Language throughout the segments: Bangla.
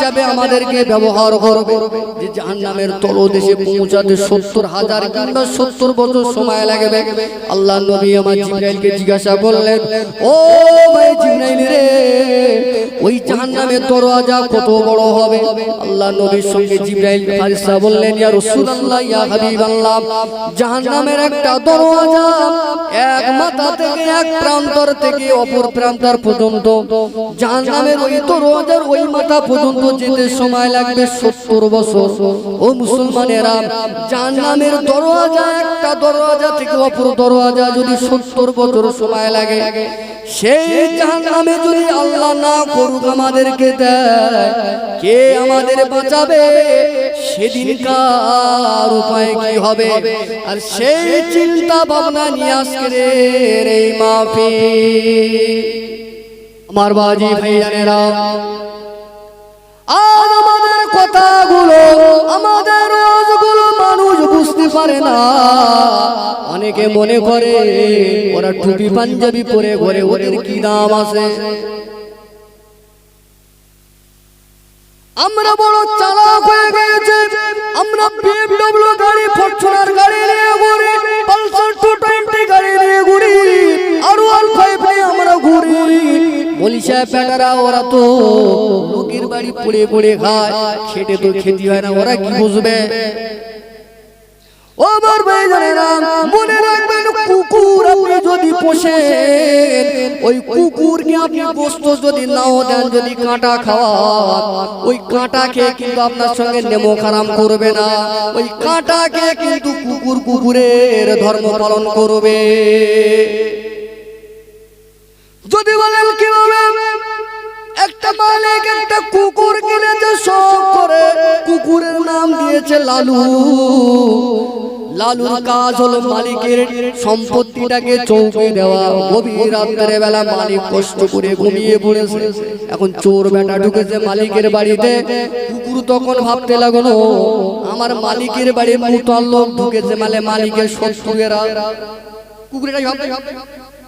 হিসাবে আমাদেরকে ব্যবহার করবে যে জাহান্নামের তলদেশে পৌঁছাতে 70,000 কিংবা 70 বছর সময় লাগবে। আল্লাহ নবী আমার জিবরাইলকে জিজ্ঞাসা করলেন, ও ভাই জিবরাইল রে, ওই জাহান্নামের দরওয়াজা কত বড় হবে? আল্লাহ নবীর সঙ্গে জিবরাইল ফারিস্তা বললেন, ইয়া রাসূলুল্লাহ, ইয়া হাবিবাল্লাহ, জাহান্নামের একটা দরওয়াজা এক মাথা থেকে এক প্রান্তর থেকে অপর প্রান্তর পর্যন্ত, জাহান্নামের ওই দরওয়াজার ওই মাথা পর্যন্ত যেতে সময় লাগবে 70 বছর। ও মুসলমানেরা, জাহান্নামের দরওয়াজা একটা দরওয়াজা থেকে অপর দরওয়াজা যদি 70 বছর সময় লাগে, সেই জাহান্নামে যদি আল্লাহ না করুক আমাদেরকে দেয়, কে আমাদের বাঁচাবে? সেদিনকার উপায় কি হবে? আর সেই চিন্তা ভাবনা নিয়ে আজকে এই মাহফিল। আমার বাজি ভাইয়ানেরা, আজ আমাদের কথাগুলো, আমাদের রোজগুলো মানুষ বুঝতে পারে না। অনেকে মনে করে ওরা টুপি পাঞ্জাবি পরে ঘরে ওদের কি দাম আছে। আমরা বড় চালাক হয়ে গেছে, আমরা BMW গাড়ি, ফরচুনার গাড়ি নিয়ে ঘুরি, পালসার 220 গাড়ি নিয়ে ঘুরি, আর 125 নিয়ে আমরা ঘুরি। বলি সাহেব বেটারা, ওরা তো লোকের বাড়ি পড়ে পড়ে খায়, খেটে তো খেতে হয় না, ওরা কি বুঝবে? ও আমার ভাইজানেরা, মনে রাখবেন, কুকুর আপনি যদি পোষেন, ওই কুকুরকে আপনি গোশত যদি নাও দেন, যদি কাঁটা খাওয়ান, ওই কাঁটা খেয়ে কিন্তু আপনার সঙ্গে নেমো খারাম করবে না। ওই কাঁটা খেয়ে কিন্তু কুকুর কুকুরের ধর্ম পালন করবে। যদি বলেন কিভাবে? একটা মালিক একটা কুকুর কিনেছে শখ করে, কুকুরের নাম দিয়েছে লালু। লালুর কাজ হলো মালিকের সম্পত্তিটাকে চৌকি দেওয়া। গভীর রাতের বেলা মালিক কষ্ট করে ঘুমিয়ে পড়েছে, এখন চোর বেটা ঢুকেছে মালিকের বাড়িতে। কুকুর তখন ভাবতে লাগলো, আমার মালিকের বাড়ির মুতাল লোক ঢুকেছে, মানে মালিকের শত্রুরা। কুকুরের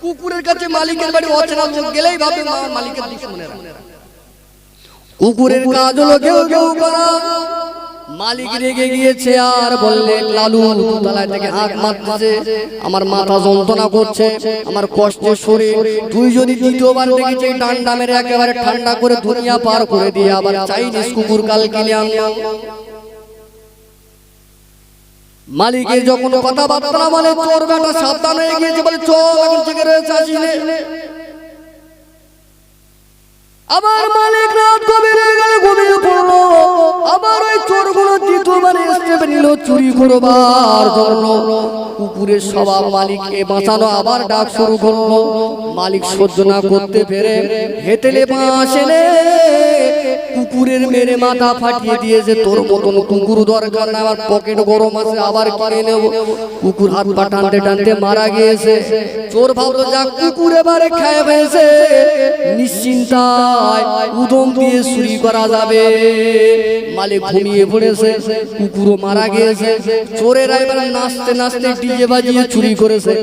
কুকুরের কাছে মালিকের বাড়ি অচেনা লোক গেলেই ভাবে মালিকের দুশমনেরা। কুকুরের কাজ হলো কেউ কেউ করা। মালিক রেগে গিয়েছে আর বললেন, লালু তলায় থেকে হাত মারছে, আমার মাথা যন্ত্রণা করছে, আমার কষ্টের শরীর, তুই যদি দ্বিতীয়বার দেখেছি ডান্ডা মেরে একেবারে ঠান্ডা করে দুনিয়া পার করে দিয়ে আবার চাইনিজ কুকুর কাল কিনে আনলাম। মালিকের যখন কথাবার্তা বলে, চোর বেটা সাবধান হয়ে গিয়েছে, বলে চল এখন থেকে রয়েছে আসিনে। আবার মালিক রাত গভীর হয়ে গেলে ঘুমিয়ে পড়লো। আবার ওই চোরগুলো দ্বিতীয়বার স্টেপ নিল চুরি করবার জন্য। কুকুরের স্বভাব, মালিককে বাঁচানো, আবার ডাক শুরু করলো। মালিক সহ্য না করতে পেরে হেতেলে বাঁশ এনে কুকুরের মেরে মাথা ফাটিয়ে দিয়েছে। তোর মতন কুকুর দরকার না, আমার পকেট গরম আছে, আবার কিনে নেব। কুকুর হাত পা টানতে টানতে মারা গিয়েছে। চোর ভাবলো, যা কুকুর এবারে খেয়ে ফেলেছে, নিশ্চিন্তায় উদম দিয়ে চুরি করা যাবে। মালিক ঘুমিয়ে পড়েছে, কুকুরও মারা গিয়েছে। চোরেরা এবার নাচতে নাচতে ডিজে বাজিয়ে চুরি করেছে।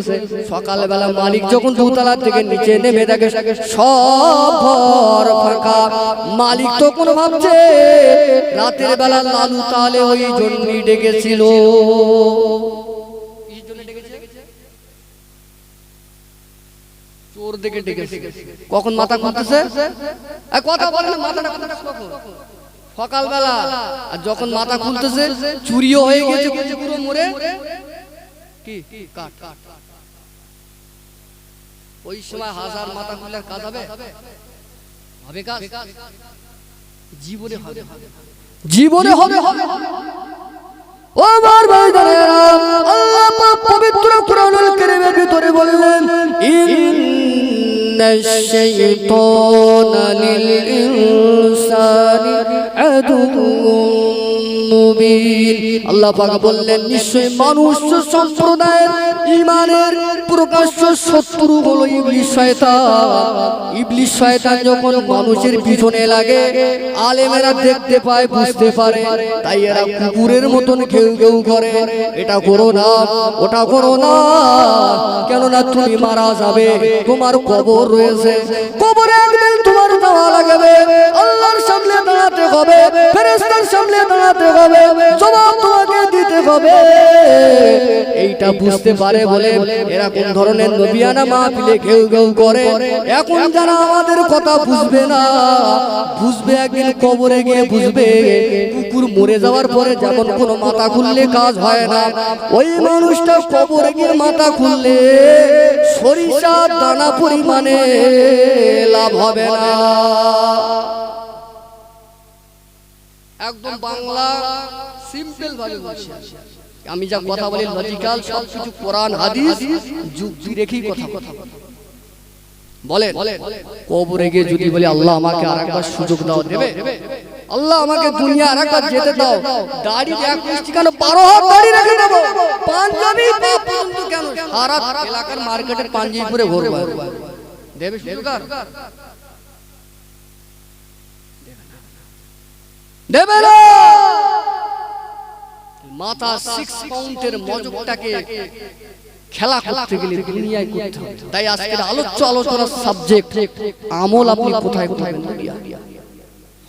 সকালবেলা মালিক যখন দোতলা থেকে নিচে নেমে দেখে সব ঘর ফাঁকা। মালিক তখন ভাবছে, রাতের বেলা লালু তাহলে ওই জন্যই ডেকেছিল। চোর দেখে ডেকেছে। কখন মাথা খুলতেছে? কথা বলে না, মাথাটা কখন? সকালবেলা। আর যখন মাথা খুলতেছে, চুরিও হয়ে গেছে, পুরো মরে কি কাট। ওই সময় হাজার মাথা খুলে কাজ হবে? হবে কাজ? জীবনে হবে, জীবনে হবে। ও আমার ভাইজানেরা, আল্লাহ পাক পবিত্র কোরআনুল কারীমের ভিতরে বললেন, ইন্নাশ শাইতানা লিল ইনসানি আদুউম মুবিন। আল্লাহ পাক বললেন নিশ্চয়ই মানুষ সম্প্রদায়ের ঈমানের প্রকাশ্য শত্রু হলো ইবলিস শয়তান। ইবলিস শয়তান যখন মানুষের পিছনে লাগে আলেমেরা দেখতে পায় বুঝতে পারে, তাই এরা কুকুরের মতন ঘেউ ঘেউ করে, এটা করো না ওটা করো না, কেননা তুমি মারা যাবে, তোমার কবর রয়েছে, কবরে একদিন তোমার যাওয়া লাগবে, আল্লাহর সামনে দাঁড়াতে হবে, ফেরেশতার সামনে দাঁড়াতে হবে, জবাব তোমাকে দিতে হবে। এইটা বুঝতে পারে বলে এরা কোন ধরনের নবিয়ানা মাহফিলে ঘেউ ঘেউ করে। এখন যারা আমাদের কথা বুঝবে না, বুঝবে একদিন কবরে গিয়ে বুঝবে। কুকুর মরে যাওয়ার পরে যেমন কোনো মাথা খুললে কাজ হয় না, ওই মানুষটা কবরে গিয়ে মাথা খুললে সরিষার দানা পরিমাণে লাভ হবে না। একদম বাংলা সিম্পল ভাবে বলছি, আমি যা কথা বলি লজিক্যাল, সবকিছু কোরআন হাদিস যুক্তি রেখেই কথা বলেন। কবরে গিয়ে যদি বলি আল্লাহ আমাকে আরেকবার সুযোগ দাও, দেবে? আল্লাহ আমাকে দুনিয়া আরেকবার যেতে দাও, দাড়ি এক মিষ্টি কেন 12 হাত দাড়ি রেখে দেব, পাঞ্জাবি পর্যন্ত কেন, সারা এলাকার মার্কেটের পাঞ্জাবি পরে ঘুরবো, দেবে সরকার? দেবে না। মাথা 6 পাউন্ডের মজকটাকে খেলা করতে গেলে দুনিয়ায় করতে হবে। তাই আজকের আলোচনার সাবজেক্ট আমল আপনি কোথায় কোথায় দুনিয়া।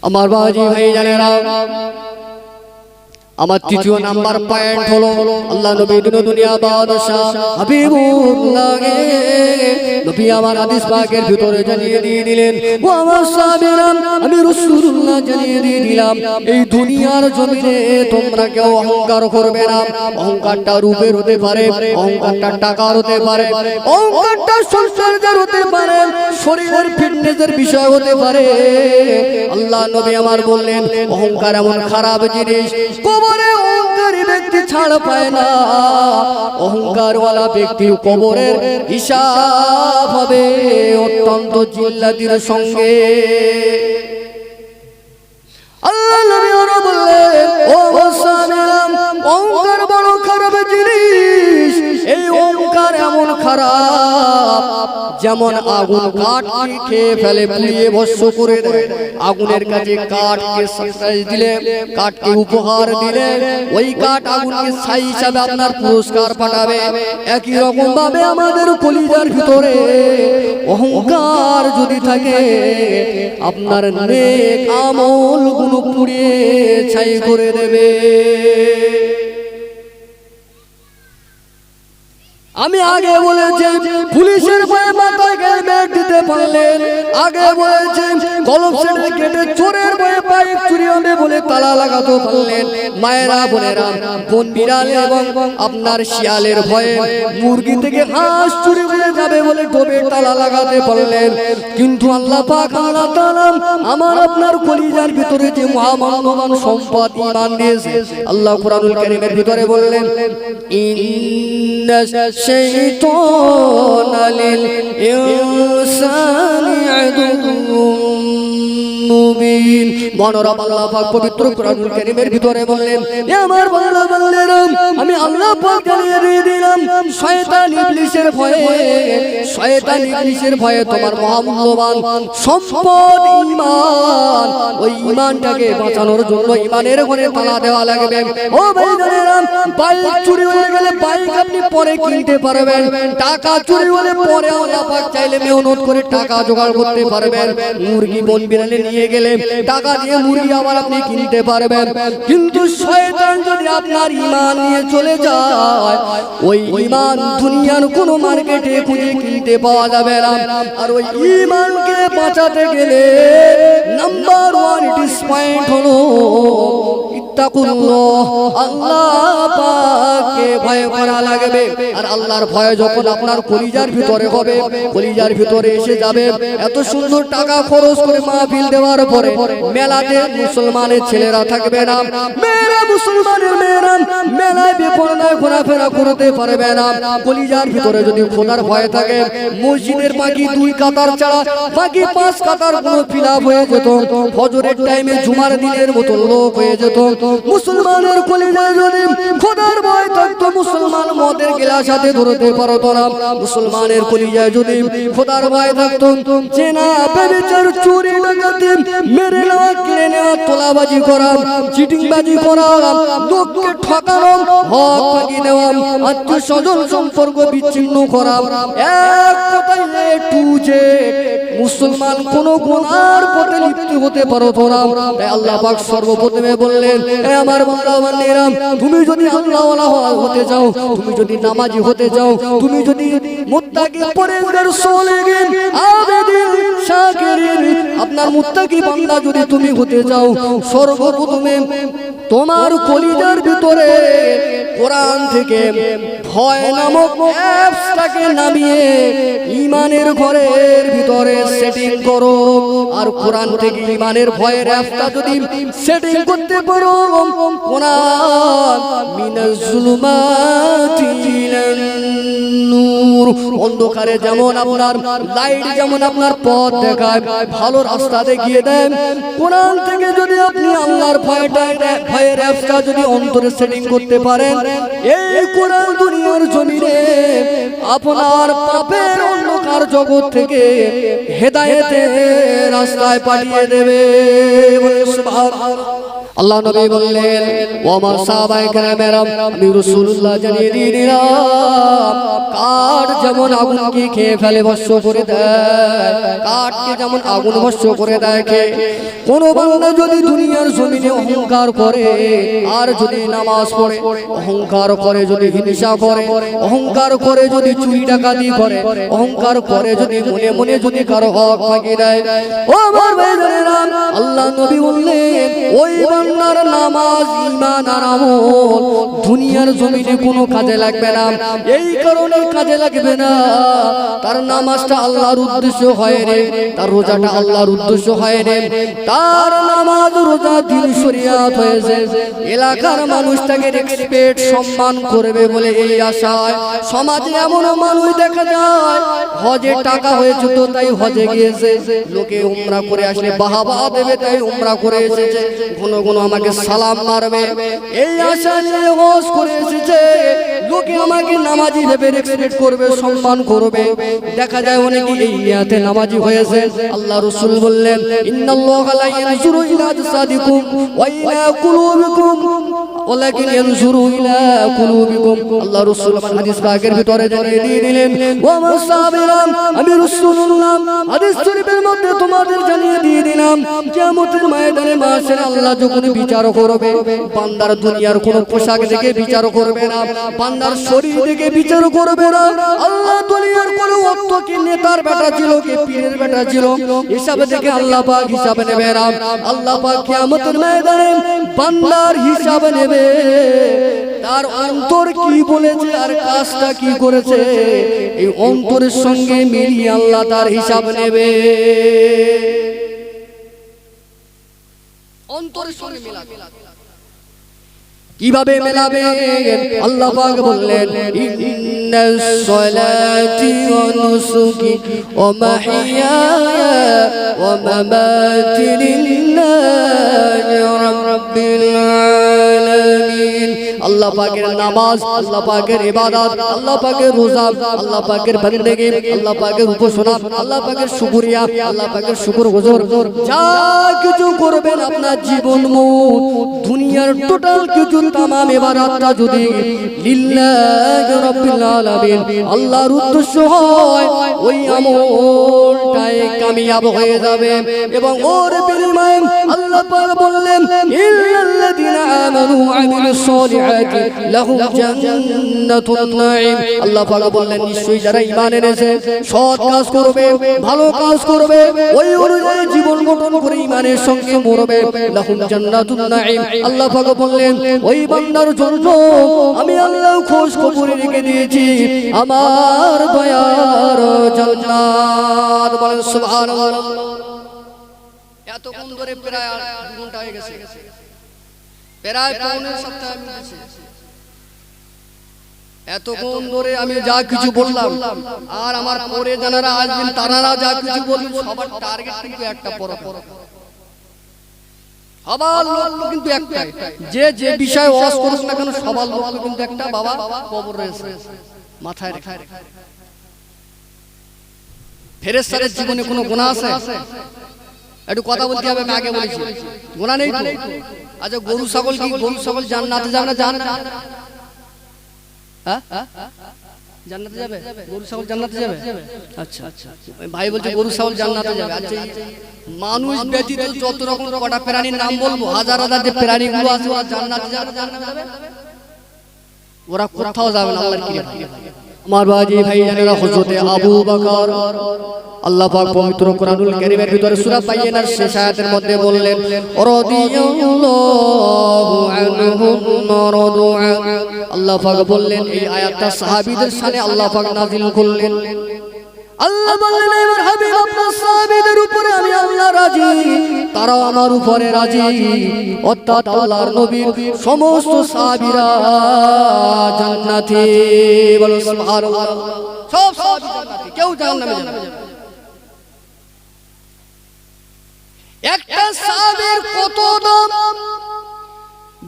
আমার বাবাজি ভাই জানেরা, আমার তৃতীয় নাম্বার পয়েন্ট হলো আল্লাহ নবী দুনিয়া বাদশা হাবিবুল্লাহ নবী আমার হাদিস পাকের ভিতরে জানিয়ে দিয়ে দিলেন, ও আমার সাহাবীরা আমি রাসূলুল্লাহ জানিয়ে দিয়ে দিলাম, এই দুনিয়ার জমিনে তোমরা কেউ অহংকার করবে না। অহংকারটা রূপের হতে পারে, অহংকারটা টাকার হতে পারে, অহংকারটা সংসারের হতে পারে, শরীরের ফিটনেসের বিষয় হতে পারে। আল্লাহ নবী আমার বললেন অহংকার এমন খারাপ জিনিস, কবরে অহংকারী ব্যক্তি ছাড় পায় না। অহংকারওয়ালা ব্যক্তির কবরের হিসাব হবে অত্যন্ত জিল্লাতির সঙ্গে। আল্লাহ নবী ওরা বললেন, ও মুসলমান, অহংকার বড় খারাপ জিনিস। এই অহংকার এমন খারাপ যেমন আগুন কাঠকে খেয়ে ফেলে, পুড়িয়ে ভস্ম করে দেয়। আগুনের কাছে কাঠকে সাইজ দিলে, কাঠকে উপহার দিলে, ওই কাঠ আগুনকে ছাই হিসাবে আপনার পুরস্কার পাঠাবে। একই রকম ভাবে আমাদের কলিজার ভিতরে অহংকার যদি থাকে, আপনার নেক আমল গুলো পুড়িয়ে ছাই করে দেবে। আমি আগে বলেছি পুলিশের ভয়ে মাথায় হেলমেট দিতে পারলেন, আগে বলেছি কলম সেটে কেটে চোরের ভয়ে বাইক চুরি হবে বলে তালা লাগাতে পারলেন। মায়েরা বোনেরা, বন বিড়াল এবং আপনার শিয়ালের ভয়ে মুরগি থেকে হাঁস চুরি হয়ে যাবে বলে ডোবে তালা লাগাতে পারলেন। কিন্তু আল্লাহ পাক আল্লাহ তাআলা আমার আপনার কলিজার ভিতরে যে মহামূল্যবান সম্পদ ঈমান দিয়েছে, আল্লাহ কুরআনুল কারীমের ভিতরে বললেন, ইন্নাশ শাইতানা লিল ইনসানি আদুউম মুবিন। মনোরম আল্লাহ পাক পবিত্র কুরআনুল কারীমের ভিতরে বললেন, এ আমার বান্দারা, আমি আল্লাহ পাক জানিয়ে দিয়ে দিলাম শয়তান ইবলিসের ভয়ে, শয়তান ইবলিসের ভয়ে তোমার মহামূল্যবান সম্পদ ঈমান, ওই ঈমানটাকে বাঁচানোর জন্য ঈমানের ঘরে তালা দেওয়া লাগবে। ও ভাইজানেরা, বাইক চুরি হয়ে গেলে বাইক আপনি পরে কিনতে পারবেন, টাকা চুরি হলে পরে আল্লাহ পাক চাইলে মেহনত করে টাকা জোগাড় করতে পারবেন। মুরগি বন বিড়ালে নিয়ে গেলে টাকা দিয়ে মুরগি আবার আপনি কিনতে পারবেন। কিন্তু শয়তান যদি আপনার ঈমান নিয়ে চলে যায়, ওই ঈমান দুনিয়ার কোনো মার্কেটে খুঁজে কিনতে পাওয়া যাবে না। আর ওই ঈমানকে বাঁচাতে গেলে নাম্বার 1 পয়েন্ট হলো ইত্তাকুল্লাহ, আল্লাহ পাককে ভয় করা লাগবে। আর আল্লাহর ভয় যখন আপনার কলিজার ভিতরে হবে, কলিজার ভিতরে এসে যাবে, এত সুন্দর টাকা খরচ করে মাহফিল দেওয়ার পরে মেলাতে মুসলমানের ছেলেরা থাকবে না, মেয়েরা মুসলমানের মেয়েরা মেলায় বেপরদায় ঘোরাফেরা করতে পারবে না। কলিজার ভিতরে যদি খোদার ভয় থাকে, মসজিদের বাকি 2 কাতার ছাড়া বাকি 5 কাতার পুরো ফিল আপ হয়ে যেত, ফজরের টাইমে জুমার দিনের মতো লোক হয়ে যেত। মুসলমানের কলিজায় যদি খোদার ভয় থাকতো মুসলমান মদের গ্লাস হাতে ধরতে পারতো না। মুসলমানের কলিজায় যদি খোদার ভয় থাকতো জেনা ব্যভিচার চুরি ডাকাতি মেরে নেওয়া কিনে নেওয়া তোলাবাজি করা চিটিংবাজি করা লোককে ঠকানো হক ভাগিয়ে নেওয়া আত্মীয় স্বজন সম্পর্ক বিচ্ছিন্ন করা এক কথায় টু যে মুসলমান কোন গুনার পথে লিপ্ত হতে পারতো না। তাই আল্লাহ পাক সর্বপ্রথমে বললেন হে আমার বান্দা বান্দীরা তুমি যদি আল্লাহওয়ালা হতে চাও তুমি যদি নামাজি হতে চাও তুমি যদি মুত্তাকি পরহেজগার সালেহিন আবেদিন শাকিরিন আপনার মুত্তাকি বান্দা যদি তুমি হতে চাও সর্বপ্রথমে তোমার কলিজার ভিতরে কোরআন থেকে ভয় নামক অ্যাপসটাকে নামিয়ে ঈমানের ঘরের ভিতরে সেটিং করো। আর কোরআন থেকে ঈমানের ভয়ের অ্যাপসটা যদি সেটিং করতে পারো কোরআন মিনাজ জুলুমাতি ইলান নূর অন্ধকারে যেমন আপনার লাইট যেমন আপনার পথ দেখায় ভালো রাস্তা দেখিয়ে দেন কোরআন থেকে যদি আপনি আল্লাহর ভয়ের অ্যাপসটা যদি অন্তরে সেটিং করতে পারেন এই কোরআন দুনিয়ার জমিনে আপনার পাপের অন্ধকার জগৎ থেকে হেদায়েতের রাস্তায় পাঠিয়ে দেবে। সুবহানাল্লাহ। আল্লাহ নবী বললেন ও আমার সাহাবায়ে কেরামেরা আমি রাসূলুল্লাহ জানিয়ে দিয়ে দিলাম কাঠ যেমন আগুনকে খেয়ে ফেলে ভস্ম করে দেয় কাঠকে যেমন আগুন ভস্ম করে দেয় কোন বান্দা যদি দুনিয়ার জমিনে অহংকার করে আর যদি নামাজ পড়ে অহংকার করে যদি হিংসা করে অহংকার করে যদি চুরি ডাকাতি করে অহংকার করে যদি মনে মনে যদি কারো হক ভাগিয়ে দেয় ও আমার ভাইরা আল্লাহ নবী বললেন ওই বান্দার নামাজ ঈমান আর আমল দুনিয়ার জমিনে কোনো কাজে লাগবে না। এই কারণে কাজে লাগবে না তার নামাজটা আল্লাহর উদ্দেশ্য হয় রে তার রোজাটা আল্লাহর উদ্দেশ্য হয় রে তার নামাজ রোজা দিন শরিয়াত হয়েছে এলাকার মানুষ তাকে রেসপেক্ট সম্মান করবে বলে এই আশায় সমাজে এমন মানুষ দেখা যায় হজে টাকা হয়েছে তো তাই হজে গিয়েছে লোকে উমরা করে আসলে বাহাবা দেবে তাই উমরা করে এসেছে ঘন ঘন আমাকে সালাম মারবে এই আশা নিয়ে হজ করে এসেছে লোকে আমাকে নামাজি ভেবে রেসপেক্ট করবে সম্মান করবে দেখা যায় অনেকে এই নিয়াতে নামাজি হয়েছে। আল্লাহ রাসূল বললেন ইন্নাল্লাহা লা ইয়ানজুরু ইলা আজসাদিকুম ওয়া ইলা কুলুবিকুম ওয়ালাকিন ইয়ানজুরু ইলা কুলুবিকুম। আল্লাহ রাসূল হাদিস পাকের ভিতরে জানিয়ে দিয়ে দিলেন ওয়া মাসাবিরা আমি রাসূলুল্লাহ হাদিস শরীফের মধ্যে তোমাদের জানিয়ে দিয়ে দিলাম কিয়ামতের ময়দানে মাশাআল্লাহ আল্লাহ যখন বিচার করবে বান্দার দুনিয়ার কোন পোশাক দেখে বিচার করবে না বান্দার শরীর দেখে বিচার করবে না আল্লাহ দুনিয়ার কোন অর্থ কি নেতার বেটা ছিল কি পীরের বেটা ছিল হিসাব দেখে আল্লাহ পাক হিসাব নেবে না আল্লাহ পাক কিয়ামতের ময়দানে বান্দার হিসাব নেবে তার অন্তর কি বলেছে আর কাজটা কি করেছে এই অন্তরের সঙ্গে মিলিয়ে আল্লাহ তার হিসাব নেবে অন্তরের সঙ্গে মেলাবে কিভাবে মেলাবে আল্লাহ পাক বললেন ইন্নাস সালাতি ওয়া নুসুকি ওয়া মাহইয়ায়া ওয়া মামাতি লিল্লাহি রাব্বিল আলামিন। আল্লাহ পাকের নামাজ আল্লাহ পাকের ইবাদত আল্লাহ পাকের রোজা আল্লাহ পাকের বندگی আল্লাহ পাকের উপাসনা আল্লাহ পাকের শুকরিয়া আল্লাহ পাকের শুকর গুজার যা কিছু করবেন আপনার জীবন মত দুনিয়ার টোটাল কিছু तमाम ইবাদতটা যদি লিল্লাহি রাব্বিল আলামিন আল্লাহর উদ্দেশ্য হয় ওই আমলটাই কামিয়াব হয়ে যাবে এবং ওর বিনিময়ে আল্লাহ পাক বললেন ইল্লাল্লাযিনা আমানু ওয়া আমিলুস সালিহাতি লাহুম জান্নাতুন নাঈম। আল্লাহ পাক বললেন নিশ্চয়ই যারা ঈমান এনেছে সৎ কাজ করবে ভালো কাজ করবে ওই অনুযায়ী জীবন গঠন করে ঈমানের সঙ্গে মরবে লাহুম জান্নাতুন নাঈম। আল্লাহ পাক বললেন ওই বান্দার জন্য আমি আল্লাহ খোঁজ খবর রেখে দিয়েছি আমার দয়ার জান্নাত। বলেন সুবহানাল্লাহ। এতক্ষণ ধরে প্রায় 2 ঘন্টা হয়ে গেছে প্রায় পৌনে সপ্তাহ আমি দিয়েছি এতক্ষণ ধরে আমি যা কিছু বললাম আর আমার পরে যারা আসবেন তারা যা কিছু বলবেন সবার টার্গেট কিন্তু একটা পরপর সবার লক্ষ্য কিন্তু একটাই, যে যে বিষয়ে ওয়াজ করুক না কেন সবার লক্ষ্য কিন্তু একটা, বাবা কবর রয়েছে মাথায় রেখে। ফেরেশতাদের জীবনে কোনো গুনাহ আছে? একটু কথা বলতে হবে, আমি আগে বলেছি গুনাহ নেই তো। আচ্ছা গরু ছাগল কি, গরু ছাগল জান্নাতে যাবে না? হ্যাঁ জান্নাতে যাবে? গরু ছাগল জান্নাতে যাবে? আচ্ছা আচ্ছা, ভাই বলছে গরু ছাগল জান্নাতে যাবে। আচ্ছা মানুষ ব্যতীত যত রকম কটা প্রাণীর নাম বলবো, হাজার হাজার যে প্রাণীগুলো আছে ওরা জান্নাতে যাবে? ওরা কোথাও যাবে না। আল্লাহর কি আমার বাজি ভাইজানেরা, হযরতে আবু বকর আল্লাহ পাক পবিত্র কোরআনুল কারীমের ভিতরে সূরা বাইয়িনার শেষ আয়াতের মধ্যে বললেন রাদিয়াল্লাহু আনহুম ওয়ারাদু আন। আল্লাহ পাক বললেন এই আয়াতটা সাহাবীদের শানে আল্লাহ পাক নাযিল করলেন। আল্লাহ বললেন আমার হাবিব আপনার সাহাবীদের উপরে আমি আল্লাহ রাজি, তারাও আমার উপরে রাজি। অর্থাৎ আল্লাহর নবীর সমস্ত সাহাবীরা জান্নাতি। বলো সুবহানাল্লাহ। সব সাহাবী জান্নাতি, কেউ জাহান্নামে যাবে না। একটা সাহাবীর কত দাম!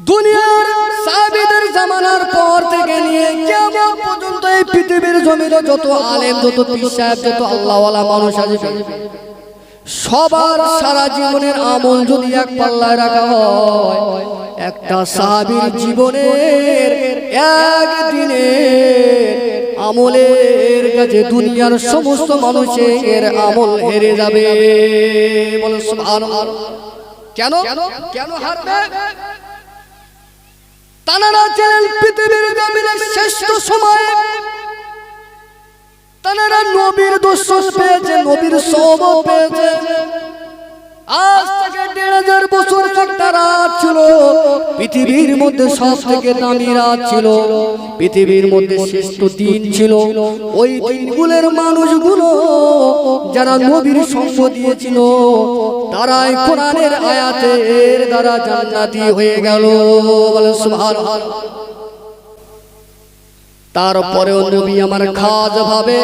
দুনিয়ার সাহাবীদের জামানার পর থেকে নিয়ে কিয়ামত পর্যন্ত এই পৃথিবীর জমিনে যত আলেম, যত পীর সাহেব, যত আল্লাহওয়ালা মানুষ আছে, সবার সারা জীবনের আমল যদি এক পাল্লায় রাখা হয়, একটা সাহাবীর জীবনের একদিনের আমলের কাছে দুনিয়ার সমস্ত মানুষের আমল হেরে যাবে। বলো সুবহানাল্লাহ। কেন কেন হারবে? তানারা ছিলেন পৃথিবীর জমিনে শ্রেষ্ঠ সময়, তানারা নবীর দর্শন পেয়েছে, নবীর সহবত পেয়েছে। আজ থেকে ১৫০০ বছর একটা রাত ছিল পৃথিবীর মধ্যে সব থেকে দামি রাত ছিল, পৃথিবীর মধ্যে শ্রেষ্ঠ দিন ছিল। ওই দিনগুলোর মানুষগুলো যারা নবীর সঙ্গ দিয়েছিল, তারাই কোরআনের আয়াতের দ্বারা জান্নাতি হয়ে গেল। বলে সুবহানাল্লাহ। তারপরেও নবী আমার খাস ভাবে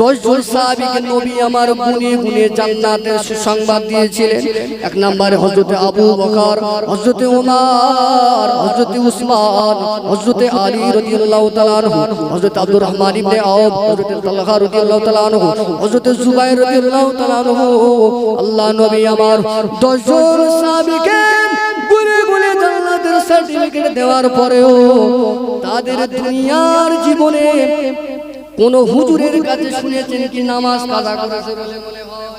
১০ জন সাহাবীকে নবী আমার গুনে গুনে জান্নাতের সুসংবাদ দিয়েছিলেন। এক নম্বরে হযরতে আবু বকর, হযরতে ওমর, হযরতে উসমান, হযরতে আলী রাদিয়াল্লাহু তাআলা আনহু, হযরতে আব্দুর রহমান ইবনে আওফ, হযরতে তালহা রাদিয়াল্লাহু তাআলা আনহু, হযরতে জুবাইর রাদিয়াল্লাহু তাআলা আনহু। আল্লাহ নবী আমার ১০ জন সাহাবীকে গুনে গুনে জান্নাতের সার্টিফিকেট দেওয়ার পরেও তাদের দুনিয়ার জীবনে কোন হুজুরের কাছে শুনেছেন কি নামাজ কাজা করেছে বলে মনে হয়?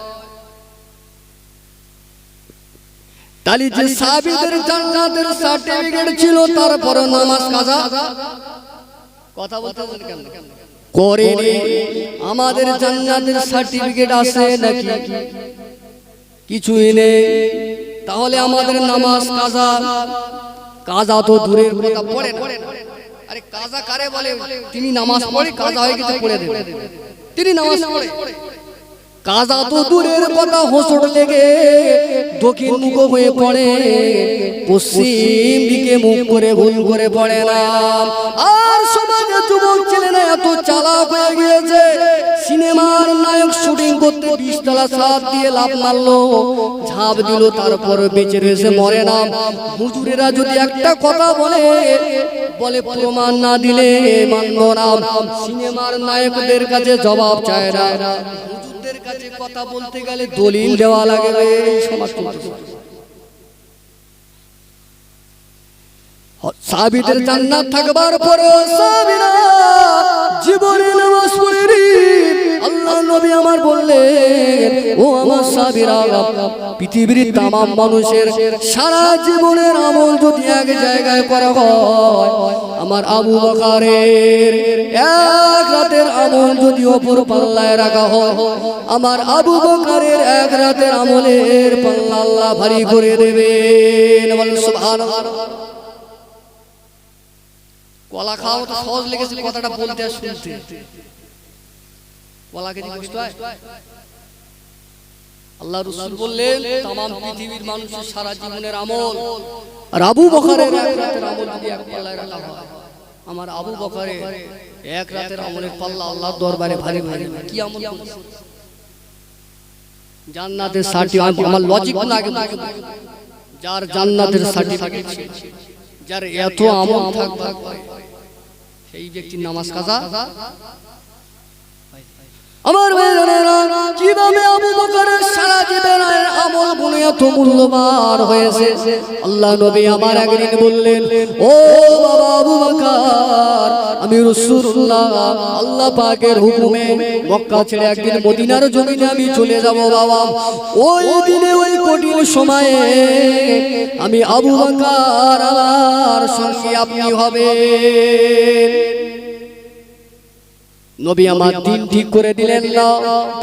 তাহলে যে সাহাবীদের জান্নাতের সার্টিফিকেট ছিল তারপরে নামাজ কাজা কথা বলতেছেন কেন? করেনি। আমাদের জান্নাতের সার্টিফিকেট আছে নাকি? কিছুই নেই। তাহলে আমাদের নামাজ কাজা, কাজা তো দূরের কথা, পড়ে না। আরে কাজা কারে বলে? তিনি নামাজ পড়ে, কাজা হয়ে গেছে পড়ে দেবে, তিনি নামাজ পড়ে। কাজা তো দূরের কথা, হোঁচট লেগে দক্ষিণ মুখ হয়ে পড়ে, পশ্চিম দিকে মুখ করে ভুল করে পড়ে না। আর সমাজে যুবক ছেলেরা এত চালাক হয়ে গিয়েছে, সিনেমার নায়ক শুটিং করতে ২০ তলা ছাদ দিয়ে লাফ মারলো, ঝাঁপ দিল, তারপর বেঁচে রয়েছে, মরে না। হুজুরেরা যদি একটা কথা বলে প্রমাণ না দিলে মানব না। সিনেমার নায়কদের কাছে জবাব চায় না, হুজুরদের কাছে কথা বলতে গেলে দলিল দেওয়া লাগবে। সাহাবীদের জান্নাত থাকবার পরেও সাহাবীরা জীবনে নামাজ পড়েনি। আল্লাহ নবী আমার বললেন, ও আমার সাহাবীরা, পৃথিবীর তামাম মানুষের সারা জীবনের আমল যদি এক জায়গায় করা হয়, আমার আবু বকরের এক রাতের আমল যদি অপর পাল্লায় রাখা হয়, আমার আবু বকরের এক রাতের আমলের পাল্লা আল্লাহ ভারী করে দেবেন। বলেন সুবহানাল্লাহ। কলা খাওয়া তো সহজ লেগেছে, কথাটা বলতে আর শুনতে। কলা খেতে কষ্ট হয়? আল্লাহ রাসূল বললেন তামাম পৃথিবীর মানুষের সারা জীবনের আমল আর আবু বকরের এক রাতের আমল যদি এক পাল্লায় রাখা হয়, আমার আবু বকরের এক রাতের আমলের পাল্লা আল্লাহর দরবারে ভারী ভারী। কি আমল করেছে? জান্নাতের সার্টিফিকেট। আমার লজিক না আগে যার জান্নাতের সার্টিফিকেট, যার এত আমল থাকবে সেই ব্যক্তি নামাজ কাজা। আমার ভাইরা, কিভাবে আবু বকরের সারা জীবনের আমল গুলো এত মূল্যবান হয়েছে। আল্লাহ নবী আমার একদিন বললেন, ও বাবা আবু বকর, আমি রাসূলুল্লাহ আল্লাহ পাকের হুকুমে মক্কা ছেড়ে একদিন মদিনার জমিনে আমি চলে যাব বাবা। ওই দিনে ওই কঠিন সময়ে আমি আবু বকর আমার সঙ্গে আপনি হবেন। নবী আমার দিন ঠিক করে দিলেন না,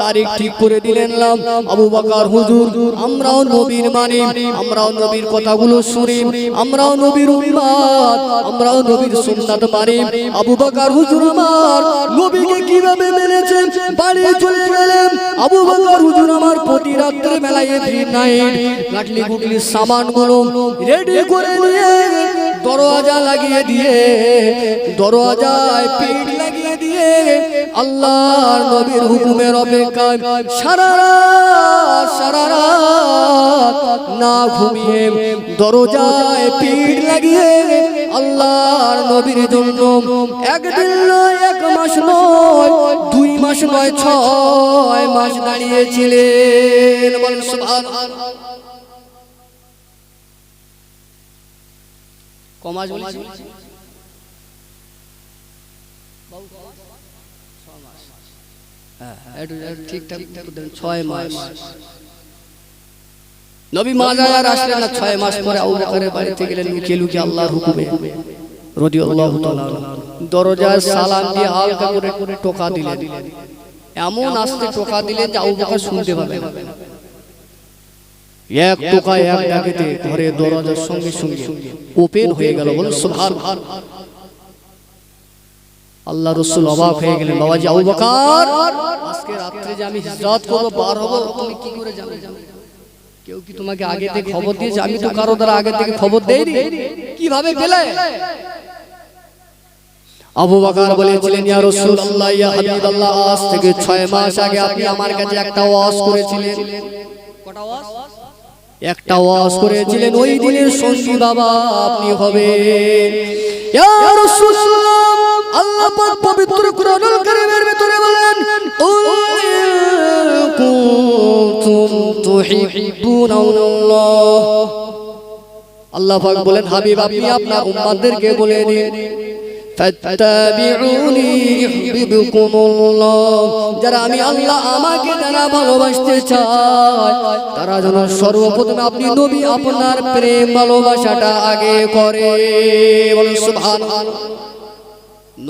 তারিখ ঠিক করে দিলেন না। আবু বকর হুজুর, আমরাও নবীর মানি, আমরাও নবীর কথাগুলো শুনি, আমরাও নবীর উম্মত, আমরাও নবীর সুন্নাত মানি। আবু বকর হুজুর আমার নবীকে কিভাবে মেনেছেন, বাড়ি চলে গেলেন। আবু বকর হুজুর আমার প্রতি রাত্রে বেলায় এভরি নাইট লাটলি গুটলি সামানগুলো রেডি করে নিয়ে দরওয়াজা লাগিয়ে দিয়ে, দরওয়াজায় পিঠ লাগিয়ে দিয়ে আল্লাহর নবীর হুকুমের অপেক্ষায় সারা রাত না ঘুমিয়ে দরজায় পিঠ লাগিয়ে আল্লাহর নবীর জন্য একদিন নয়, এক মাস নয়, 2 মাস নয়, 6 মাস দাঁড়িয়েছিলেন। বলেন সুবহানাল্লাহ। কমাস বলেছি ঠিকঠাক 6 মাস। নবী মাজার আসলেন না, 6 মাস পরে আবু বকরের বাড়িতে গেলেন লুকিয়ে লুকিয়ে আল্লাহর হুকুমে রাদিয়াল্লাহু তাআলা। দরজায় সালাম দিয়ে হালকা করে টোকা দিলেন, এমন আস্তে টোকা দিলেন যে আবু বকর শুনতে পাবে না। এক টোকা এক ডাকেতে ঘরে দরজার সঙ্গে সঙ্গে ওপেন হয়ে গেল। বলেন সুবহানাল্লাহ। আল্লাহ রাসূল অবাক হয়ে গেলেন, বাবাজি আবু বকর, আজকে রাতে যে আমি হিজরত করব, বার হব, তুমি কি করে জানো? কেউ কি তোমাকে আগে থেকে খবর দিয়েছে? আমি তো কারো দ্বারা আগে থেকে খবর দেইনি, কিভাবে পেলে? আবু বকর বলেছিলেন, ইয়া রাসূলুল্লাহ, ইয়া হাবিবাল্লাহ, আজ থেকে 6 মাস আগে আপনি আমার কাছে একটা ওয়াজ করেছিলেন। কটা ওয়াজ? একটা ওয়াজ করেছিলেন, ওই দিনের সঙ্গী বাবা আপনি হবেন। ইয়া রাসূলুল্লাহ, আল্লাহ পাক পবিত্র কুরআনুল কারীমের ভিতরে বলেন, কুনতুম তুহিব্বুনাল্লাহ। আল্লাহ পাক বলেন, হাবিব আপনি আপনার উম্মতদেরকে বলে দিন, ফাত্তাবিউনি ইউহিব্বুকুমুল্লাহ, যারা আমি আল্লাহ আমাকে যারা ভালোবাসতে চায় তারা যেন সর্বপ্রথমে আপনি নবী আপনার প্রেম ভালোবাসাটা আগে করে। বলেন সুবহানাল্লাহ।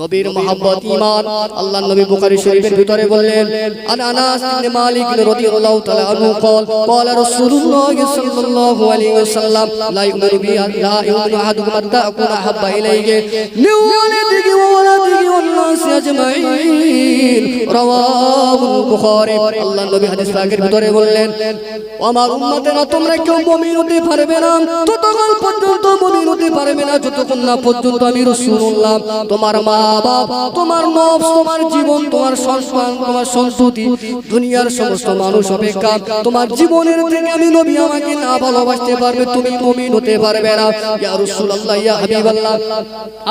নবীর মহব্বত ঈমান। আল্লাহ নবী বুখারী শরীফের ভিতরে বললেন, আনাস ইবনে মালিক রাদিয়াল্লাহু তাআলা আনহু قال قال رسول الله صلى الله عليه وسلم لا يؤمن بي لا يؤمن احدكم حتى اكون احب اليه من ولده وولده والناس اجمعين رواه البخاري। আল্লাহ নবী হাদিস পাকের ভিতরে বললেন, আমার উম্মতেরা তোমরা কেউ মুমিন হতে পারবে না ততক্ষণ পর্যন্ত, মুমিন হতে পারবে না যতক্ষণ না পর্যন্ত আমি রাসূলুল্লাহ তোমার মা বাপ, তোমার নফস, তোমার জীবন, তোমার সন্তান, তোমার সন্ততি, দুনিয়ার সমস্ত মানুষ অপেক্ষা তোমার জীবনের থেকে আমি নবী আমাকে না ভালোবাসতে পারবে, তুমি মুমিন হতে পারবে না। ইয়া রাসূলুল্লাহ, ইয়া হাবিবাল্লাহ,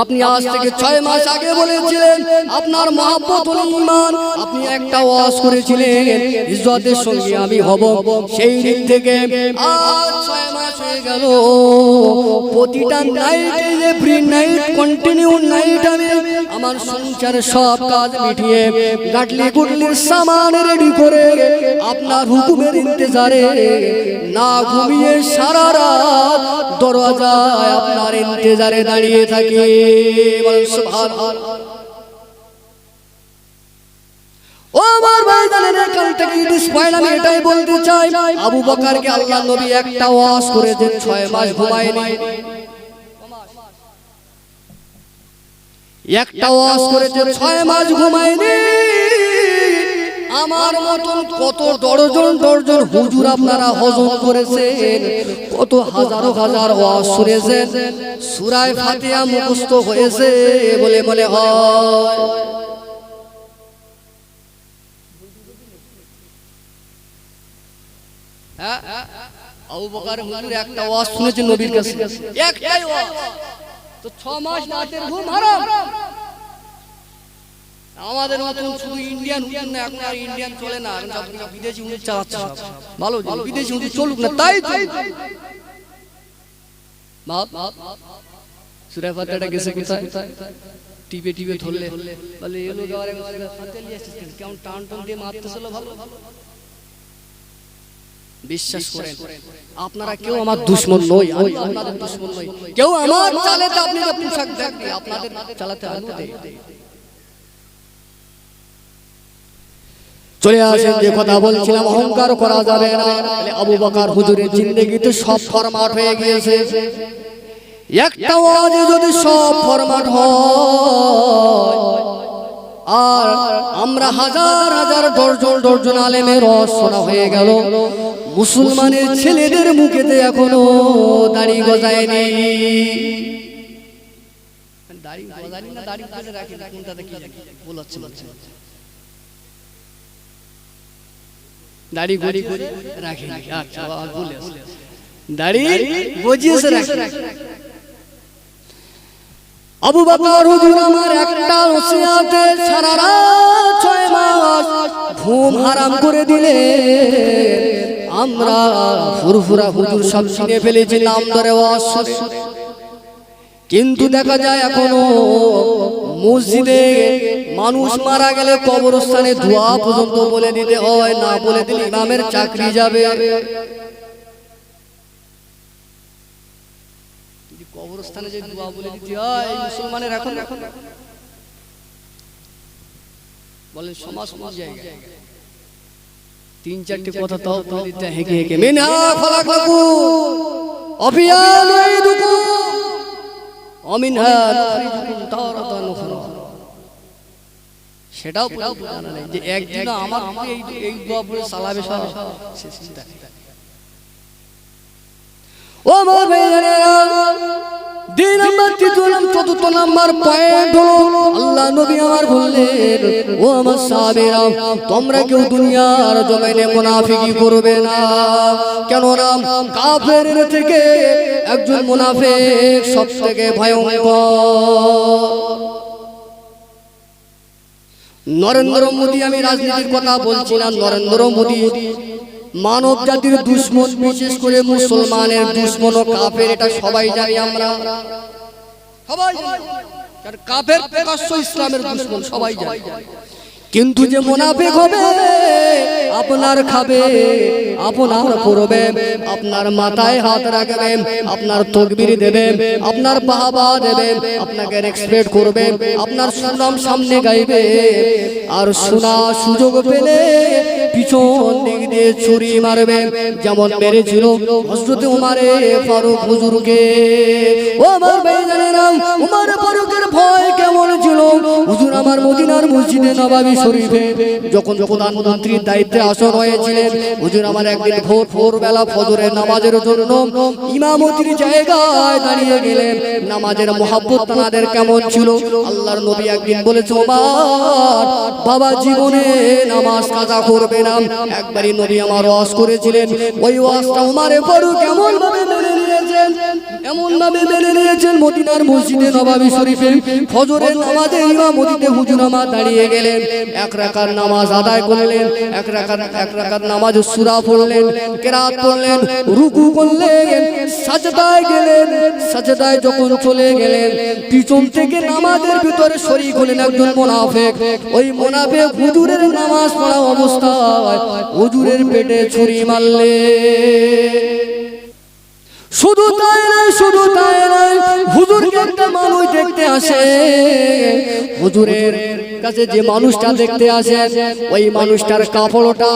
আপনি আজ থেকে 6 মাস আগে বলেছিলেন আপনার মহব্বত হলো ঈমান, আপনি একটা ওয়াজ করেছিলেন ইজ্জতের সঙ্গে আমি হব। সেই দিন থেকে আজ 6 মাস হয়ে গেল, প্রতিটা নাইটে, এভরি নাইট, কন্টিনিউ নাইট আমি আমার সংসারের সব কাজ মিটিয়ে গাটলি গুটলির সামান রেডি করে আপনার হুকুমের ইন্তজারে না ঘুমিয়ে সারা রাত দরওয়াজায় আপনার ইন্তজারে দাঁড়িয়ে থাকি। বলেন সুবহানাল্লাহ। ও আমার ভাইজানের, কাল থেকে ডিসপাইল আমি এটাই বলতে চাই, আবু বকরকে আল্লাহ নবী একটা ওয়াজ করেছেন, 6 মাস ঘুমায়নি। একটা ওয়াজ করেছে, 6 মাস ঘুমায়নি। আমার মতন কত দর্জন হুজুর আপনারা হজম করেছেন, কত হাজারো হাজার ওয়াজ শুনেছেন, সূরা ফাতিহা মুখস্থ হয়েছে বলে মনে হয়। আবু বকর হুজুর একটা ওয়াজ শুনেছে নবীর কাছে, একটাই ওয়াজ, তো 6 মাস রাতের ঘুম হারাম। আমাদের মতন শুধু ইন্ডিয়ান হুজুর না, এখন আর ইন্ডিয়ান চলে না, বিদেশি হুজুর চালাচ্ছে সব। ভালো বিদেশি হুজুর চলুক না, তাই সূরা ফাতিহাটা গেছে কোথায়? টিপে টিপে ধরলে বলে এলো গাওয়ারে ফাতিহা নিয়ে আসছিস কেন, কেমন টান টান দিয়ে মারতেছিল। ভালো বিশ্বাস করেন আপনারা কেউ আমার দুশমন নই, আমি আপনাদের দুশমন নই। কেউ আমার চালাতে আপনি যে পোশাক দেখবে, আপনাদের চালাতে আলো দেয়। চলে আসেন, যে কথা বলছিলাম অহংকার করা যাবে না। আবু বকর হুজুরের জিন্দেগিতে সব ফরমাট হয়ে গিয়েছে। একটা ওয়াজে যদি সব ফরমাট হয়, আর আমরা হাজার হাজার ডজন আলেমের ওয়াজ শোনা হয়ে গেল, মুসলমানের ছেলেদের মুখেতে এখনো দাড়ি গজায়নি। দাড়ি গজায়নি না দাড়ি গজে রাখি না, কোনটা দেখি বলাচ্ছে দাড়ি গড়ি রাখি না। আচ্ছা বলে দাড়ি গজিয়েছে রাখি। আবু বকর হুজুর আমার একটা ওসিয়াতে সারা রাত 6 মাস ঘুম হারাম করে দিলে। আমরা ফুরফুরা হুজুর সব চিনে ফেলেছি নাম ধরে ওয়াজ শুনে, কিন্তু দেখা যায় এখনো মসজিদে মানুষ মারা গেলে কবরস্থানে দোয়া পর্যন্ত বলে দিতে হয়, না বলে দিলে ইমামের চাকরি যাবে। কবরস্থানে যে দোয়া বলে দিতে হয় এই মুসলমানের এখন বলেন সমাজ কোন জায়গায়? 3-4টি কথা তাও বলতে হেঁকে হেঁকে মিনহা খলাকনাকুম ওয়া নুঈদুকুম ওয়া মিনহা নুখরিজুকুম তারাতান উখরা। সেটাও জানা নেই যে একদিন আমার এই দোয়া পড়ে সালাবে সব শেষ চিন্তা। ও আমার ভাইয়েরা, 2 নাম্বার 4th নাম্বার পয়েন্ট হলো আল্লাহ নবী আমার বললেন, ও আমার সাহাবীরা, তোমরা কেউ দুনিয়ার জমিনে মুনাফিকি করবে না। কেন না? কাফেরের থেকে একজন মুনাফিক সবথেকে ভয়ঙ্কর। নরেন্দ্র মোদী, আমি রাজনীতির কথা বলছি না, নরেন্দ্র মোদী মানব জাতির দুশমন, বিশেষ করে মুসলমানের দুশমন ও কাফের, এটা সবাই জানি আমরা, সবাই জানি। কাফের প্রকাশ্য ইসলামের দুশমন, সবাই জানি। কিন্তু যে মুনাফিক হবে, আপনার খাবে, আপনার পড়বে, আপনার মাথায় হাত রাখবে, আপনার তাকবীর দেবে, আপনার বাহবা দেবে, আপনাকে রেসপেক্ট করবে, আপনার সুনাম সামনে গাইবে, আর শোনা সুযোগ পেলে পিছন দিক দিয়ে ছুরি মারবে, যেমন মেরেছিল হযরত উমরে ফারুক হুজুরকে। ও আমার ভাইজানেরা, উমর ফারুকের ভয় কেমন ছিল? হুজুর আমার মদিনার মসজিদে নববী শরীফে যখন প্রধানমন্ত্রীর দায়িত্বে আসন হয়েছিলেন, হুজুর আমার একদিন ভোর বেলা ফজরের নামাজের জন্য ইমামতির জায়গায় দাঁড়িয়ে গেলেন। নামাজের মুহাব্বত তাদের কেমন ছিল? আল্লাহর নবী একদিন বলেছে, ওমর বাবা জীবনে নামাজ কাজা করবে না। একবারই নবী আমার ওয়াজ করেছিলেন, ওই ওয়াজটা উমরে ফারুক এমন ভাবে মেনে নিয়েছেন, এমন ভাবে মেনে নিয়েছেন, মদিনার মসজিদে নববী শরীফে ফজরের নামাজে ইমামতিতে হুজুর আমার দাঁড়িয়ে গেলেন, 1 রাকাত নামাজ আদায় করলেন, 1 রাকাত নামাজ সূরা পড়লেন, কিরাত পড়লেন, রুকু করলেন, সাজদায় গেলেন। সাজদায় যখন চলে গেলেন, পিছন থেকে নামাজের ভিতরে শরীক হলেন একজন মুনাফিক। ওই মুনাফিক হুজুরের নামাজ পড়া অবস্থায় হুজুরের পেটে ছুরি মারলে। শুধু তাই নয়, হুজুরকে একটা মানুষ দেখতে আসে, হুজুরের কাছে যে মানুষটা দেখতে আসে, ওই মানুষটার কাপড়টা,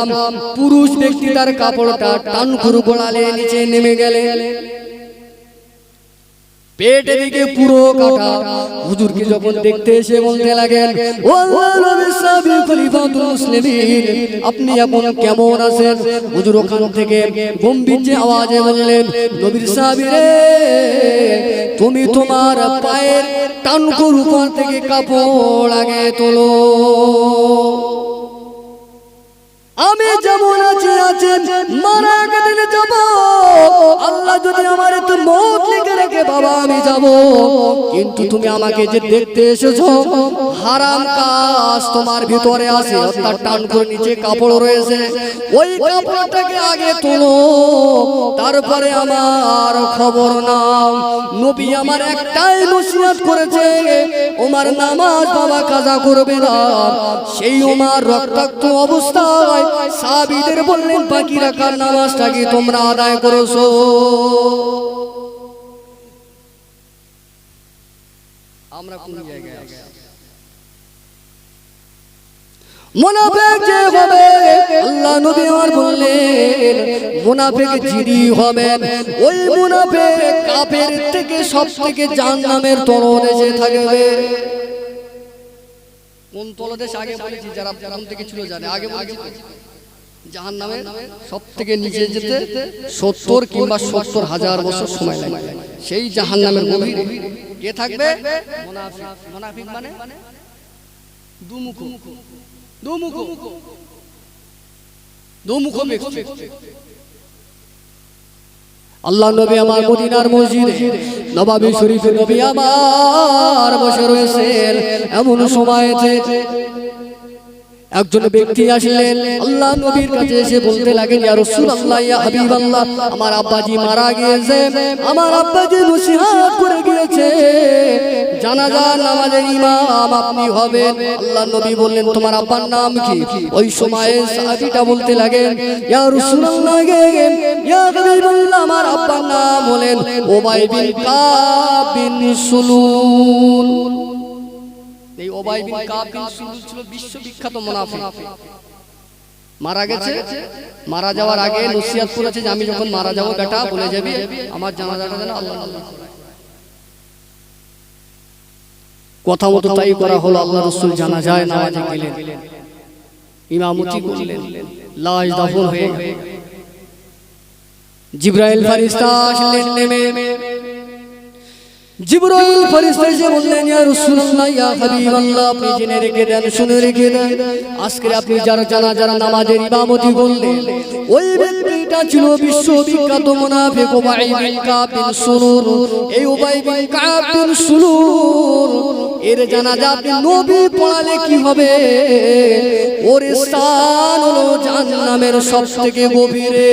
পুরুষ ব্যক্তি তার কাপড়টা টান করে গোড়ালে নিচে নেমে গেলে, পেটের দিকে পুরো কাটা। হুজুরকে যখন দেখতে এসে বলতে লাগেন, ও আল্লাহর নবী সাহাবী খলিফাতুল মুসলিমিন, আপনি এখন কেমন আছেন? হুজুর ওখান থেকে গম্ভীর আওয়াজে বললেন, নবীর সাহাবী রে, তুমি তোমার পায়ের টানকুর উপর থেকে কাপড় আগে তোলো। আমি যেমন আছি মারা গেলে যাব। আল্লাহ যদি আমার একটু মত লিখে রেখে বাবা আমি যাব, কিন্তু তুমি আমাকে যে দেখতে এসেছো হারাম কাজ তোমার ভিতরে আছে, অর্থাৎ টান করে নিচে কাপড় রয়েছে, ওই কাপড়টাকে আগে তোলো, তারপরে আমার খবর নাও। নবী আমার একটাই নসিহত করেছে, ওমর নামাজ বাবা কাজা করবে না। সেই ওমর রক্তাক্ত অবস্থায় সাহাবীদের বললেন বাকি রাখার নামাজটাকে তোমরা আদায় করেছো। আমরা কোন জায়গায় আছি? মুনাফিক যে হবে, আল্লাহ নবী আমার বললেন মুনাফিক যিনি হবেন ওই মুনাফিক কাফের থেকে সবথেকে জাহান্নামের তলদেশে থাকবে। কোন তলদেশ আগে বলেছি, যারা প্রথম থেকে ছিল জানে। আগে বলেছি জাহান্নামের সবথেকে নিচে যেতে 70 কিংবা 70,000 বছর সময় লাগবে। সেই জাহান্নামের গভীর কে থাকবে? মুনাফিক। মুনাফিক মানে দুমুখো ব্যক্তি। আল্লাহ নবী আমার মদিনার মসজিদে নববী শরীফে নবী আমার বসে রয়েছেন। এমন সময়তে একজন ব্যক্তি আসলেন, আল্লাহ নবীর কাছে এসে বলতে লাগলেন, ইয়া রাসূলুল্লাহ, ইয়া হাবিবাল্লাহ, আমার আব্বাজি মারা গিয়েছে, আমার আব্বাজি নসিহত করে গিয়েছে, জানাজার নামাজের ইমাম আপনি হবেন। আল্লাহ নবী বললেন, তোমার আব্বার নাম কি? ওই সময়ে সাহাবীটা বলতে লাগেন, ইয়া রাসূলুল্লাহ, ইয়া হাবিবাল্লাহ, আমার আব্বার নাম হলেন উবাই বিন কাব বিন সুলুল। এই উবাই বিন কাব বিন সুলুল ছিল বিশ্ববিখ্যাত মুনাফিক। মারা গেছে, মারা যাওয়ার আগে নসিহত করেছে যে আমি যখন মারা যাব বেটা বলে যাবি আমার জানাজাটা যেন আল্লাহ আল্লাহ। কথা মতো তাই করা হলো। আল্লাহ রাসূল জানাজায় নামাজে গেলেন, ইমামতি করলেন, লাশ দাফন হয়ে গেল। জিবরাইল ফেরেশতা আসলেন নেমে। জিবরাইল ফেরেশতা এসে বললেন, ইয়া রাসূলুল্লাহ, ইয়া হাবিবাল্লাহ, আপনি জেনে রেখে দেন, শুনে রেখে দেন, আজকে আপনি যারা জানাজার নামাজের ইমামতি করলেন ওই ব্যক্তিটা ছিল বিশ্ববিখ্যাত মুনাফিক উবাই বিন কাব বিন সুলুল। এই উবাই বিন কাব বিন সুলুল এর জানাজা আপনি নবী পড়ালে কি হবে? ওর স্থান হলো জাহান্নামের সবথেকে গভীরে।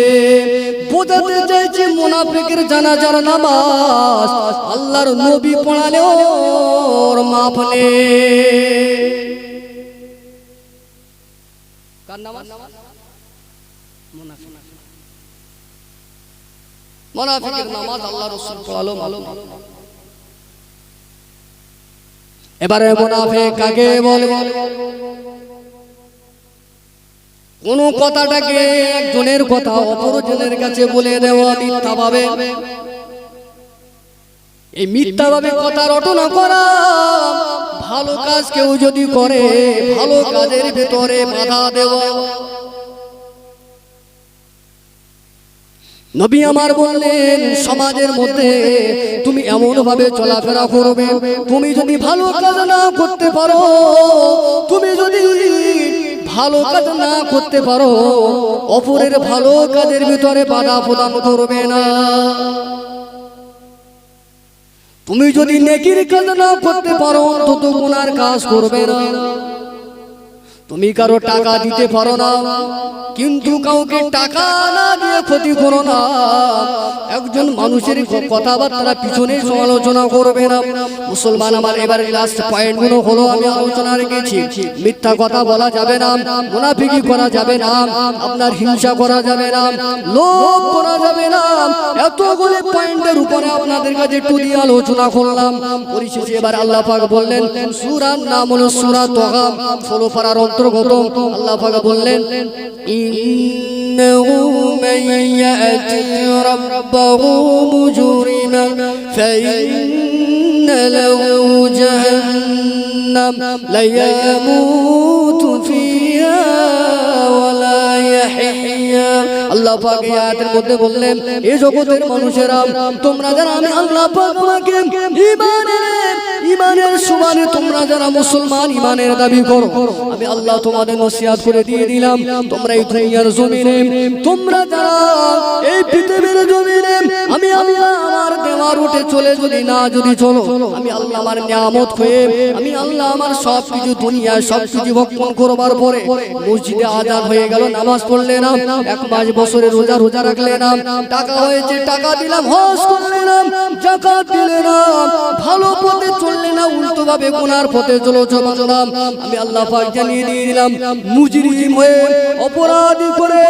বোঝাতে চাইছে মুনাফিকের জানাজার নামাজ আল্লাহর নবী পড়ালে ওর মাপ নেই। কার নামাজ? মুনাফিক। মুনাফিকের নামাজ আল্লাহ রাসূল পড়ালো মালুম। এবারে মুনাফিক কাকে বলে? কোন কথাটাকে একজনের কথা অপরজনের কাছে বলে দেওয়া মিথ্যা ভাবে, এই মিথ্যা ভাবে কথা রটনা করা। ভালো কাজ কেউ যদি করে ভালো কাজের ভিতরে বাধা দেওয়া। নবী আমার বললেন সমাজের মধ্যে তুমি এমন ভাবে চলাফেরা করবে, তুমি যদি ভালো কাজ না করতে পারো, তুমি যদি ভালো কাজ না করতে পারো অপরের ভালো কাজের ভিতরে বাধা প্রদান করবে না। তুমি যদি নেকির কাজ না করতে পারো অন্তত গুনার কাজ করবে না। তুমি কারো টাকা দিতে পারো না কিন্তু কাউকে টাকা না দিয়ে ক্ষতি করো না। একজন মানুষের কথাবার্তা পিছনে সমালোচনা করবে না। মুসলমান আমার এবারে লাস্ট পয়েন্ট গুলো হলো আমি আলোচনা রেখেছি। মিথ্যা কথা বলা যাবে না, মুনাফিকি করা যাবে না, আপনার হিংসা করা যাবে না, লোভ করা যাবে না। এতগুলো পয়েন্টের উপরে আপনাদের কাছে একটু দিয়ে আলোচনা করলাম। পরিশেষে এবার আল্লাহ পাক বললেন, সূরার নাম হলো সূরা তাহা, 16 পারার অন্তর্গত। আল্লাহ পাক বললেন, ইন্নাহু মান ইয়াতি রাব্বাহু মুজরিমান ফাইন্না লাহু জাহান্নাম লা ইয়ামুতু ফিহা ওয়া লা ইয়াহ্যা হাইয়্যা আল্লাহ পাক এই আয়াতের মধ্যে বললেন এই জগতের মানুষেরা তোমরা যারা আমি আল্লাহ পাক তোমাকে ঈমানের সুবাদে তোমরা যারা মুসলমান ঈমানের দাবি করো আমি আল্লাহ তোমাদের নসিহত করে দিয়ে দিলাম তোমরা এই দুনিয়ার জমিনে তোমরা যারা এই পৃথিবীর জমিনে আমি আল্লাহ আমার দেওয়ার উঠে চলে যদি চলো আমি আল্লাহ আমার নিয়ামত হয়ে আমি আল্লাহ আমার সবকিছু দুনিয়া সবকিছু ভক্ষণ করবার পরে মসজিদে আযান হয়ে গেল নামাজ পড়লে না এক মাস বছরে রোজা রাখলে না টাকা হয়েছে টাকা দিলাম হজ করলে না যাকাত দিলে না ভালো পথে চললে না উল্টো ভাবে গুনার পথে চলেছো বান্দা আমি আল্লাহ পাক জানিয়ে দিয়ে দিলাম মুজরিম হয়ে অপরাধী করে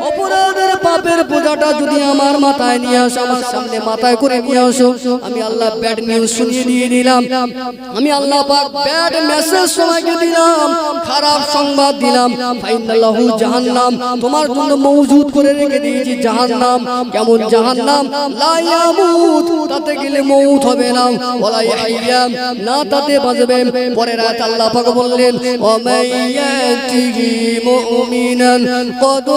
অপরাধের পাপের বোঝাটা যদি আমার মাথায় নিয়ে আসো আমার সামনে মাথায় করে নিয়ে আসো আমি আল্লাহ ব্যাড নিউজ শুনিয়ে দিয়ে দিলাম আমি আল্লাহ পাক ব্যাড মেসেজ তোমাকে দিলাম খারাপ সংবাদ দিলাম ফাইনাল্লাহু জাহান্নাম তোমার জন্য মওজুদ করে রেখে দিয়েছি জাহান্নাম কেমন জাহান্নাম লা ইয়ামুত তাতে গেলে মউত হবে না ওয়ালা ইয়াহইয়া না তাতে বাঁচবে পরের আয়াত আল্লাহ পাক বললেন ওয়া মাইয়াতিহি মুমিনান ক্বাদ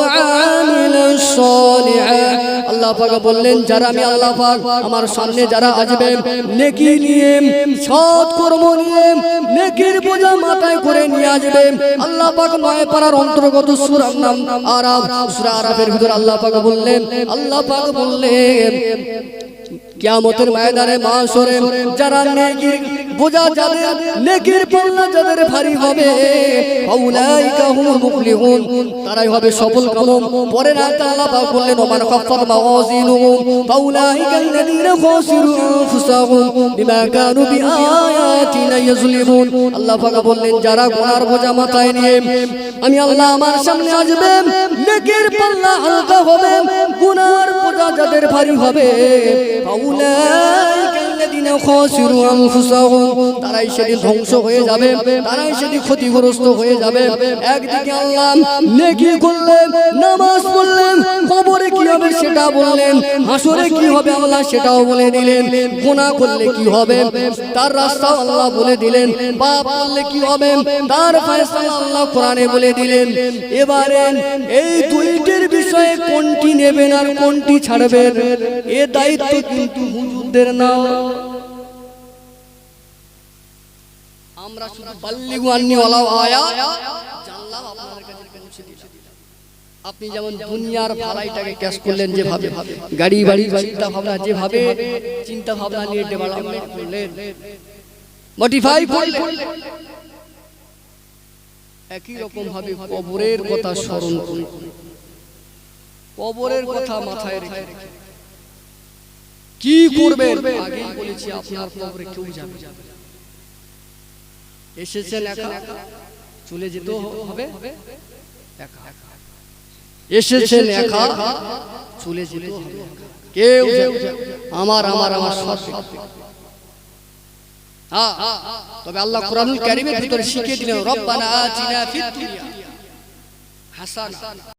আমিলাস সালিহাত আল্লাহ পাক বললেন যারা আমি আল্লাহ পাক আমার সামনে যারা আসবে নেকি নিয়ে সৎ কর্ম নিয়ে নেকির বোঝা মাথায় করে নিয়ে আসবে আল্লাহ পাক 9 পারার অন্তর্গত সূরার নাম আরাফ সূরা আরাফের ভিতর আল্লাহ পাক বললেন কিয়ামতের ময়দানে মাশরে যারা নেকির বোঝা যাদের নেকির পাল্লা যাদের ভারী হবে ফাউলাইকা হুমুল মুফলিহুন তারাই হবে সফল কাম পরের আয়াতে আল্লাহ পাক বললেন ওমান খাফফাত মাওয়াজিনুহুম ফাউলাইকা আল্লাযীনা খাসিরু আনফুসাহুম বিমা কানু বিআয়াতিনা ইয়াজলিমুন আল্লাহ পাক বললেন যারা গুনার বোঝা মাথায় নিয়ে আমি আল্লাহ আমার সামনে আসবে নেকির পাল্লা হালকা হবে গুনার বোঝা যাদের ভারী হবে ফাউলাইকা আল্লাযীনা খাসিরু আনফুসাহুম তারাই সেদিন ধ্বংস হয়ে যাবে তারাই সেদিন ক্ষতিগ্রস্ত হয়ে যাবে একদিকে আল্লাহ নেকি করলেন নামাজ পড়লেন কবরে কি হবে সেটা বললেন হাসরে কি হবে আল্লাহ সেটাও বলে দিলেন গুনাহ করলে কি হবে তার রাস্তাও আল্লাহ বলে দিলেন পাপ করলে কি হবে তার ফয়সালা আল্লাহ কোরআনে বলে দিলেন এবারে এই দুইটির বিষয়ে কোনটি নেবেন আর কোনটি ছাড়বেন এ দায়িত্ব কিন্তু হুজুরদের না আমরা শুধু বাল্লিগু আন্নি ওয়ালাউ আয়া জানলাম আপনাদের কাছে পৌঁছে দিলাম আপনি যেমন দুনিয়ার ভালাইটাকে ক্যাশ করলেন যেভাবে গাড়ি বাড়ি চিন্তা ভাবনা যেভাবে চিন্তা ভাবনা নিয়ে ডেভেলপমেন্ট করলেন মডিফাই করলেন একই রকম ভাবে কবরের কথা স্মরণ করুন কবরের কথা মাথায় রেখে কি করবেন আগেই বলেছি আপনার কবরে কেউ যাবে এসেছেন একা চলে যেতে হবে একা এসেছেন একা চলে যেতে হবে কেউ আমার সব তবে আল্লাহ কোরআনুল কারীমের ভিতরে শিখিয়ে দিলেন রব্বানা আতিনা ফিদ দুনিয়া হাসানা